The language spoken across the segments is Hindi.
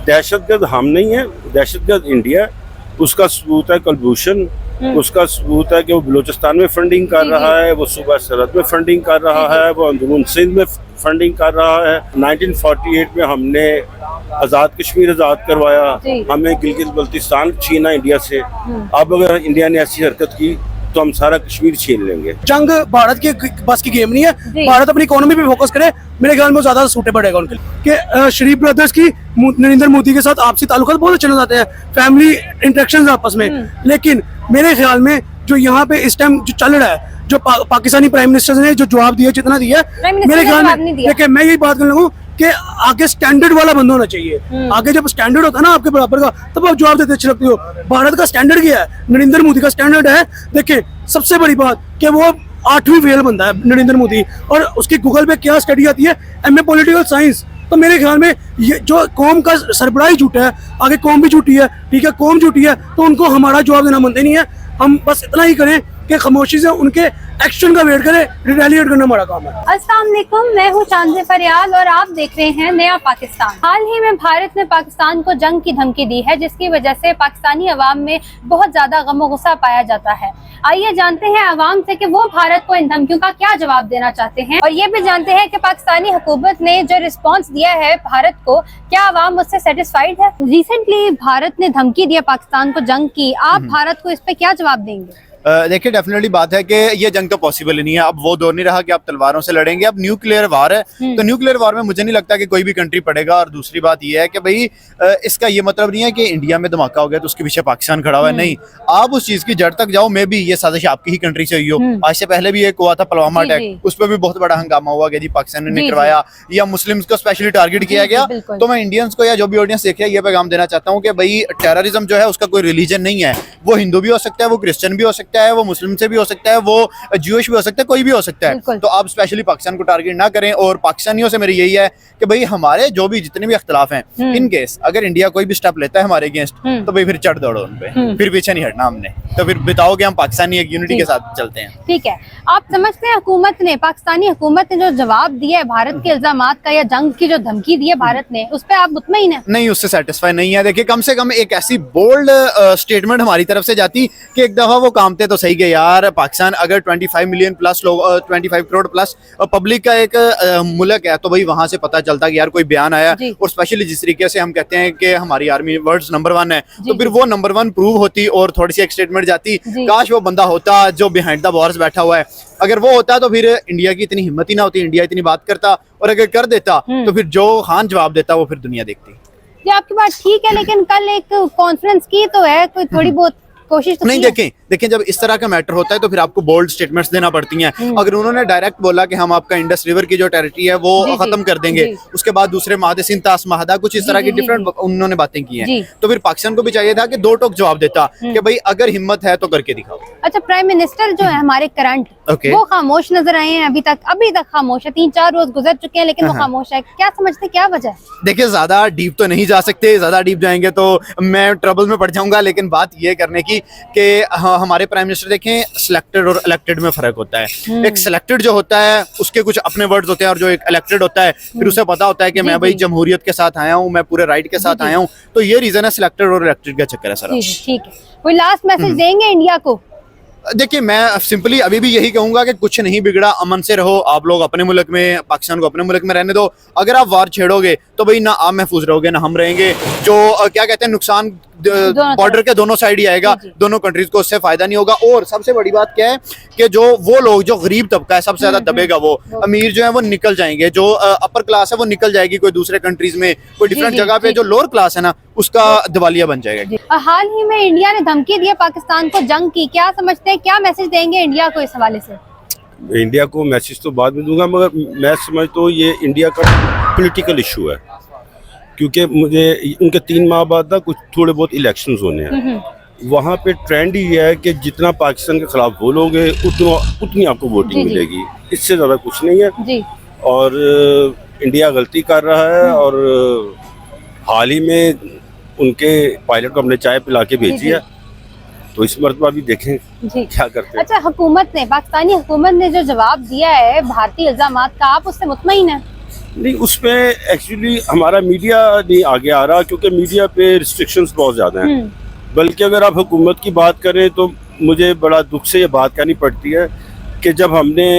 दहशतगर्द हम नहीं है, दहशतगर्द इंडिया। उसका सबूत है कुलभूषण, उसका सबूत है कि वो बलूचिस्तान में फंडिंग कर रहा है, वो सूबा सरहद में फंडिंग कर रहा है, वो अंदरून सिंध में फंडिंग कर रहा है। 1948 में हमने आज़ाद कश्मीर आज़ाद करवाया, हमें गिलगित बल्तिस्तान छीना इंडिया से। अब अगर इंडिया ने ऐसी हरकत की तो हम सारा कश्मीर छीन लेंगे। जंग भारत के बस की गेम नहीं है। भारत अपनी इकोनॉमी पे फोकस करे, मेरे ख्याल में ज्यादा सूटे पड़ेगा उनके लिए। कि शरीफ ब्रदर्स की नरेंद्र मोदी के साथ आपसी ताल्लुकात बहुत अच्छे नजर आते हैं, फैमिली इंटरेक्शंस आपस में। लेकिन मेरे ख्याल में जो यहाँ पे इस टाइम जो चल रहा है, जो पाकिस्तानी प्राइम मिनिस्टर ने जो जवाब दिया, जितना दिया, मेरे ख्याल में देखिए मैं यही बात करने लगूं कि आगे स्टैंडर्ड वाला बंदा होना चाहिए। आगे जब स्टैंडर्ड होता है ना आपके बराबर का, तब आप जवाब देते अच्छे लगते हो। भारत का स्टैंडर्ड क्या है? नरेंद्र मोदी का स्टैंडर्ड है। देखिए सबसे बड़ी बात कि वो 8वीं फेल बंदा है नरेंद्र मोदी, और उसकी गूगल पे क्या स्टडी आती है, MA पॉलिटिकल साइंस। तो मेरे ख्याल में ये जो कौम का सरबराही झूठा है, आगे कौम भी झूठी है, ठीक है, कौम झूठी है, तो उनको हमारा जवाब देना बनते नहीं है। हम बस इतना ही करें कि खामोशी से उनके एक्शन का वेट करें, रिटेलिएट करना हमारा काम है। अस्सलाम वालेकुम, मैं हूँ चांदनी फरियाल और आप देख रहे हैं नया पाकिस्तान। हाल ही में भारत ने पाकिस्तान को जंग की धमकी दी है, जिसकी वजह से पाकिस्तानी अवाम में बहुत ज्यादा गम गुस्सा पाया जाता है। आइए जानते हैं अवाम से कि वो भारत को इन धमकियों का क्या जवाब देना चाहते हैं, और ये भी जानते हैं कि पाकिस्तानी हुकूमत ने जो रिस्पॉन्स दिया है भारत को, क्या अवाम उससे सेटिस्फाइड है। रिसेंटली भारत ने धमकी दिया पाकिस्तान को जंग की, आप भारत को इस पे क्या जवाब देंगे? देखिए डेफिनेटली बात है कि ये जंग तो पॉसिबल ही नहीं है। अब वो दौर नहीं रहा कि आप तलवारों से लड़ेंगे, अब न्यूक्लियर वार है। तो न्यूक्लियर वार में मुझे नहीं लगता कि कोई भी कंट्री पड़ेगा। और दूसरी बात ये है कि भाई इसका ये मतलब नहीं है कि इंडिया में धमाका हो गया तो उसके पीछे पाकिस्तान खड़ा हुआ है, नहीं। आप उस चीज की जड़ तक जाओ, मे भी ये साजिश आपकी ही कंट्री से हुई हो। आज से पहले भी एक हुआ था पुलवामा अटैक, उस पर भी बहुत बड़ा हंगामा हुआ कि जी पाकिस्तान ने करवाया, या मुस्लिम्स को स्पेशली टारगेट किया गया। तो मैं इंडियंस को या जो भी ऑडियंस देखे ये पैगाम देना चाहता हूँ कि भाई टेररिज्म जो है उसका कोई रिलीजन नहीं है। वो हिंदू भी हो सकता है, वो क्रिश्चियन भी हो सकता है, वो मुस्लिम भी हो सकता है, वो ज्यूइश भी हो सकता है, कोई भी हो सकता है। तो आप स्पेशली पाकिस्तान को टारगेट ना करें। और पाकिस्तानियों से मेरी यही है कि भाई हमारे जो भी जितने भी इख्तिलाफ हैं, इन केस अगर इंडिया कोई भी स्टेप लेता है हमारे अगेंस्ट, तो भाई फिर चढ़ दौड़ो उन पे, फिर पीछे नहीं हटना हमने। तो फिर बताओ कि हम पाकिस्तानी एक यूनिटी के साथ चलते हैं। ठीक है, आप समझते हैं हुकूमत ने, पाकिस्तानी हुकूमत ने जो जवाब दिया है भारत के इल्जामात का, या जंग की जो धमकी दी है भारत ने, उस पर आप मुतमईन हैं? नहीं, उससे सेटिस्फाई नहीं है। देखिए कम से कम एक ऐसी बोल्ड स्टेटमेंट हमारी तरफ से जाती कि एक दफा वो कामते तो सही गए यार। पाकिस्तान अगर 25 मिलियन प्लस लोग, 25 करोड़ प्लस पब्लिक का एक मुल्क है, तो भाई वहां से पता चलता कि यार कोई बयान आया। और स्पेशली जिस तरीके से हम कहते हैं कि हमारी आर्मी वर्ल्ड नंबर 1 है, तो फिर वो नंबर 1 प्रूव होती और थोड़ी सी एक स्टेटमेंट जाती। काश वो बंदा होता जो बिहाइंड द वॉर्स बैठा हुआ है। अगर वो होता तो फिर इंडिया की इतनी हिम्मत ही ना होती, इंडिया इतनी बात करता। और अगर कर देता तो फिर जो खान जवाब देता वो फिर दुनिया देखती। ये आपकी बात ठीक है, लेकिन कल एक कॉन्फ्रेंस की तो है, कोई थोड़ी बहुत कोशिश तो नहीं। देखें जब इस तरह का मैटर होता है तो फिर आपको बोल्ड स्टेटमेंट्स देना पड़ती हैं। अगर उन्होंने डायरेक्ट बोला कि हम आपका इंडस रिवर की जो टेरिटरी है वो खत्म कर देंगे, उसके बाद दूसरे महादे सिंध तास महादा कुछ इस तरह की डिफरेंट उन्होंने बातें की हैं, तो फिर पाकिस्तान को भी चाहिए था कि दो टोक जवाब देता कि भाई अगर हिम्मत है तो करके दिखाओ। अच्छा, प्राइम मिनिस्टर जो है हमारे करंट, वो खामोश नजर आए हैं अभी तक खामोश है। 3-4 रोज गुजर चुके हैं लेकिन वो खामोश है। क्या समझते, क्या वजह है? देखिए ज्यादा डीप तो नहीं जा सकते, ज्यादा डीप जाएंगे तो मैं ट्रबल में पड़ जाऊंगा। लेकिन बात ये करने की कि हमारे प्राइम मिनिस्टर देखें, सिलेक्टेड और इलेक्टेड में फर्क होता है। एक सिलेक्टेड जो होता है उसके कुछ अपने वर्ड्स होते हैं, और जो एक इलेक्टेड होता है फिर उसे पता होता है कि मैं भाई जमहूरियत के साथ आया हूँ, मैं पूरे राइट के साथ आया हूँ। तो ये रीजन है सिलेक्टेड और इलेक्टेड का चक्कर है सर। ठीक है, कोई लास्ट मैसेज देंगे इंडिया को? देखिए मैं सिंपली अभी भी यही कहूंगा कि कुछ नहीं बिगड़ा, अमन से रहो। आप लोग अपने मुल्क में, पाकिस्तान को अपने मुल्क में रहने दो। अगर आप वार छेड़ोगे तो भाई ना आप महफूज रहोगे ना हम रहेंगे। जो क्या कहते हैं, नुकसान बॉर्डर के दोनों साइड ही आएगा, दोनों कंट्रीज को उससे फायदा नहीं होगा। और सबसे बड़ी बात क्या है कि जो वो लोग, जो गरीब तबका है सबसे ज्यादा दबेगा, वो अमीर जो है वो निकल जाएंगे, जो अपर क्लास है वो निकल जाएगी कोई दूसरे कंट्रीज में, कोई डिफरेंट जगह पे। जो लोअर क्लास है ना उसका दिवालिया बन जाएगा। हाल ही में इंडिया ने धमकी दी है पाकिस्तान को जंग की, क्या समझते हैं, क्या मैसेज देंगे इंडिया को इस हवाले से? इंडिया को मैसेज तो बाद में दूंगा, मगर मैं समझता हूँ ये इंडिया का पॉलिटिकल इशू है। क्योंकि मुझे उनके 3 माह बाद ना कुछ थोड़े बहुत इलेक्शंस होने हैं, वहाँ पे ट्रेंड ही है कि जितना पाकिस्तान के खिलाफ बोलोगे उतनी आपको वोटिंग मिलेगी, इससे ज़्यादा कुछ नहीं है। और इंडिया गलती कर रहा है, और हाल ही में उनके पायलट को हमने चाय पिला के भेजी है, तो इस मरतबा भी देखें क्या करते हैं। अच्छा, हुकूमत ने, पाकिस्तानी हुकूमत ने जो जवाब दिया है भारतीय इल्जामात का, आप उससे मुतमईन हैं? नहीं, उस पे एक्चुअली हमारा मीडिया नहीं आगे आ रहा, क्योंकि मीडिया पे रिस्ट्रिक्शंस बहुत ज़्यादा हैं। बल्कि अगर आप हुकूमत की बात करें तो मुझे बड़ा दुख से ये बात कहनी पड़ती है कि जब हमने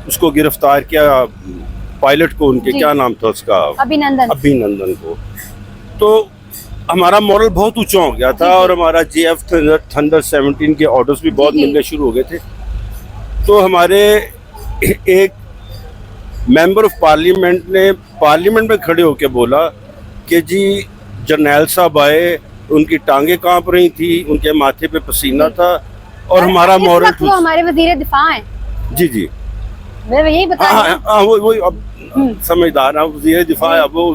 उसको गिरफ्तार किया, पायलट को, उनके जी। क्या नाम था उसका, अभिनंदन को, तो हमारा मॉरल बहुत ऊंचा हो गया था। जी। और हमारा JF थंडर 17 के ऑर्डर्स भी बहुत जी। मिलने शुरू हो गए थे। तो हमारे एक मेंबर ऑफ पार्लियामेंट ने पार्लियामेंट में खड़े होकर बोला कि जी जर्नैल साहब आए, उनकी टांगे कांप रही थी, उनके माथे पे पसीना था, और हमारा मॉरल वो हमारे वजीर दिफा हैं। जी जी, मैं यही बता हाँ रही हूँ। हाँ, वही अब समझदार है, वजीर दिफा है, अब वो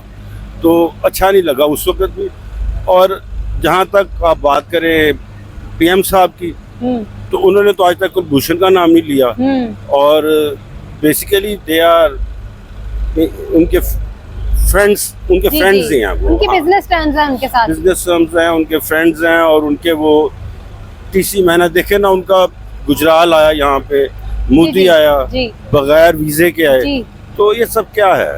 तो अच्छा नहीं लगा उस वक्त भी। और जहाँ तक आप बात करें PM साहब की, तो उन्होंने तो आज तक कुलभूषण का नाम नहीं लिया। और बेसिकली दे आर उनके फ्रेंड्स ही हैं वो, उनकी बिजनेस टर्म्स हैं उनके साथ, बिजनेस टर्म्स हैं, उनके फ्रेंड्स हैं। और उनके वो TC मैंने देखे ना, उनका गुजराल आया यहाँ पे, मोदी आया बगैर वीजे के आए, तो ये सब क्या है?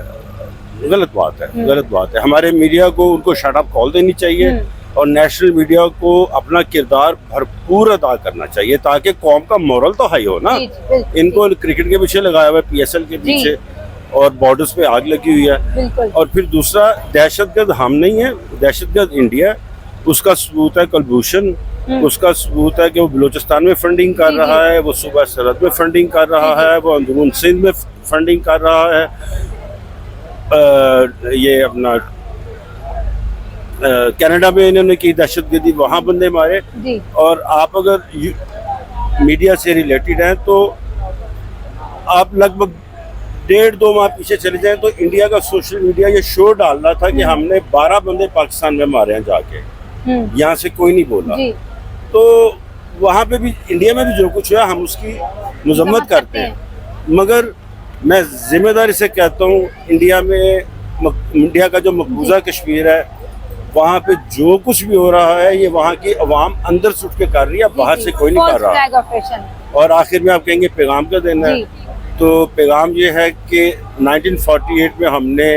गलत बात है, गलत बात है। हमारे मीडिया को उनको शट अप कॉल देनी चाहिए, और नेशनल मीडिया को अपना किरदार भरपूर अदा करना चाहिए, ताकि कौम का मोरल तो हाई हो ना। इनको क्रिकेट के पीछे लगाया हुआ है, PSL के पीछे, और बॉर्डर्स पे आग लगी हुई है। और फिर दूसरा, दहशतगर्द हम नहीं है, दहशतगर्द इंडिया, उसका सबूत है कुलभूषण, उसका सबूत है कि वो बलूचिस्तान में फंडिंग कर रहा है, वो सूबा सरहद में फंडिंग कर रहा है, वो अंदरून सिंध में फंडिंग कर रहा है, ये अपना कनाडा में इन्होंने की दहशतगर्दी, वहाँ बंदे मारे। और आप अगर मीडिया से रिलेटेड हैं तो आप लगभग 1.5-2 माह पीछे चले जाएं तो इंडिया का सोशल मीडिया ये शो डाल रहा था कि हमने 12 बंदे पाकिस्तान में मारे हैं जाके, यहाँ से कोई नहीं बोला। तो वहाँ पे भी, इंडिया में भी जो कुछ हुआ हम उसकी मजम्मत करते हैं, मगर मैं जिम्मेदारी से कहता हूँ इंडिया का जो मकबूजा कश्मीर है, वहाँ पे जो कुछ भी हो रहा है ये वहाँ की अवाम अंदर से उठ के कर रही है, बाहर से कोई नहीं कर रहा। और आखिर में आप कहेंगे पैगाम क्या देना है, तो पैगाम ये है कि 1948 में हमने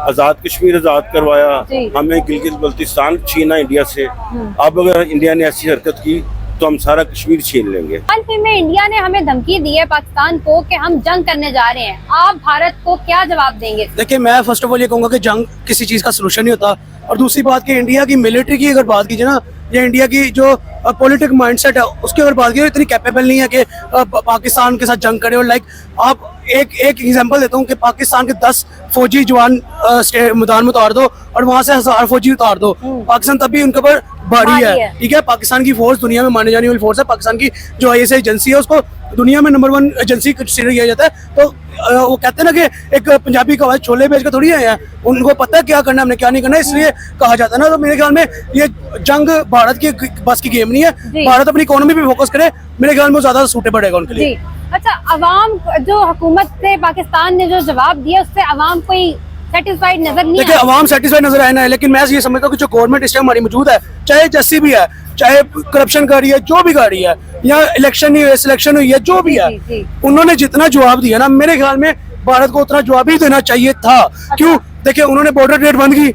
आज़ाद कश्मीर आज़ाद करवाया, हमें गिलगित बल्तिस्तान छीना इंडिया से। अब अगर इंडिया ने ऐसी हरकत की तो हम सारा कश्मीर छीन लेंगे। हाल ही में इंडिया ने हमें धमकी दी है पाकिस्तान को कि हम जंग करने जा रहे हैं, आप भारत को क्या जवाब देंगे? देखिए, मैं फर्स्ट ऑफ ऑल ये कहूँगा कि जंग किसी चीज़ का सलूशन नहीं होता। और दूसरी बात कि इंडिया की मिलिट्री की अगर बात कीजिए ना, या इंडिया की जो पॉलिटिक माइंडसेट है उसकी अगर बात कीजिए, इतनी कैपेबल नहीं है कि पाकिस्तान के साथ जंग करे। और लाइक आप एक एग्जांपल देता हूँ कि पाकिस्तान के 10 फौजी जवान मैदान में उतार दो और वहाँ से 1000 फौजी उतार दो, पाकिस्तान तब भी उनके ऊपर भारी है। ठीक है, पाकिस्तान की फोर्स दुनिया में मानी जाने वाली फोर्स है। पाकिस्तान की जो ISI एजेंसी है उसको दुनिया में नंबर 1 एजेंसी कंसीडर किया जाता है। तो वो कहते हैं ना कि एक पंजाबी का छोले बेच के थोड़ी आए हैं, उनको पता है क्या करना है, हमने क्या नहीं करना, इसलिए कहा जाता है ना। तो मेरे ख्याल में ये जंग भारत की बस की गेम नहीं है। भारत अपनी इकोनॉमी पे फोकस करे, मेरे ख्याल में ज्यादा सूटेबल पड़ेगा उनके लिए। अच्छा, अवाम जो हुकूमत से पाकिस्तान ने जो जवाब दिया उससे अवाम कोई सेटिस्फाइड नजर नहीं देखिए, अवाम सेटिस्फाइड नजर आए ना है, लेकिन मैं ये समझता हूँ कि जो गवर्नमेंट इस टाइम हमारी मौजूद है, चाहे जैसी भी है, चाहे करप्शन कर रही है, जो भी कर रही है, या इलेक्शन नहीं हुई, सिलेक्शन हुई है, जो भी है, उन्होंने जितना जवाब दिया ना, मेरे ख्याल में भारत को उतना जवाब ही देना चाहिए था। क्यों? देखिए, उन्होंने बॉर्डर ट्रेड बंद की,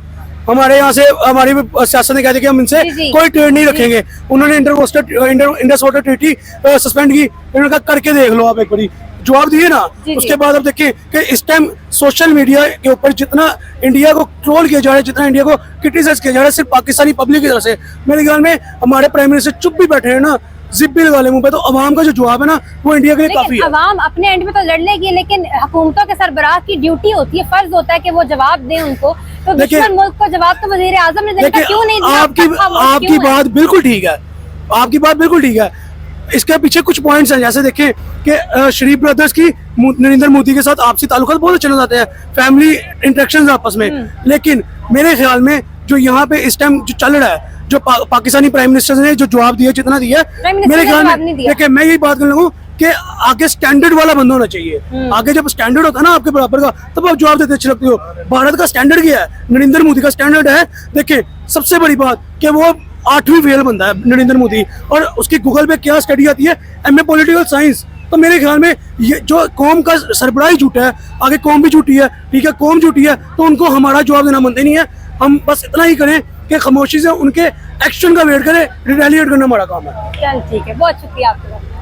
हमारे यहाँ से हमारी सियासत ने कहा था कि हम इनसे कोई ट्रेड नहीं रखेंगे। उन्होंने इंडस वाटर ट्रीटी सस्पेंड की, उन्होंने कहा करके देख लो आप, एक बारी जवाब दिए ना। उसके बाद अब देखिए कि इस टाइम सोशल मीडिया के ऊपर जितना इंडिया को ट्रोल किया जा रहा है, जितना इंडिया को क्रिटिसाइज किया जा रहा है, सिर्फ पाकिस्तानी पब्लिक की तरफ से, मेरे ख्याल में हमारे प्राइम मिनिस्टर चुप भी बैठे हैं ना, जिप भी लगा ले मुंह पे। तो अवाम का जो जवाब है ना, वो इंडिया के लिए काफी है। अवाम अपने एंड में तो लड़ लेगी, लेकिन हुकूमतों के सरबराह की ड्यूटी होती है, फर्ज होता है कि वो जवाब दें उनको। तो दुश्मन मुल्क को जवाब तो वजीर आजम ने देने का क्यों नहीं दिया? आपकी बात बिल्कुल ठीक है, आपकी बात बिल्कुल ठीक है। इसके पीछे कुछ पॉइंट्स हैं, जैसे देखिए कि शरीफ ब्रदर्स की नरेंद्र मोदी के साथ आपसी ताल्लुकात बहुत अच्छे नजर आते हैं, फैमिली इंटरेक्शंस आपस में। लेकिन मेरे ख्याल में जो यहाँ पे इस टाइम जो चल रहा है, जो पाकिस्तानी प्राइम मिनिस्टर ने जो जवाब दिया, जितना दिया, मेरे ख्याल में देखिए, मैं यही बात कर लूँ कि आगे स्टैंडर्ड वाला बंदा होना चाहिए। आगे जब स्टैंडर्ड होता है ना आपके बराबर का, तब आप जवाब देते अच्छे लगते हो। भारत का स्टैंडर्ड क्या है? नरेंद्र मोदी का स्टैंडर्ड है। देखिए, सबसे बड़ी बात कि वो 8वीं फेल बंदा है नरेंद्र मोदी, और उसकी गूगल पे क्या स्टडी आती है, MA पॉलिटिकल साइंस। तो मेरे ख्याल में ये जो कौम का सरबराह ही झूठा है, आगे कौम भी झूठी है, ठीक है, कौम झूठी है, तो उनको हमारा जवाब देना बनते नहीं है। हम बस इतना ही करें कि खामोशी से उनके एक्शन का वेट करें, रिटेलिएट करना हमारा काम है। चल ठीक है, बहुत शुक्रिया आपका।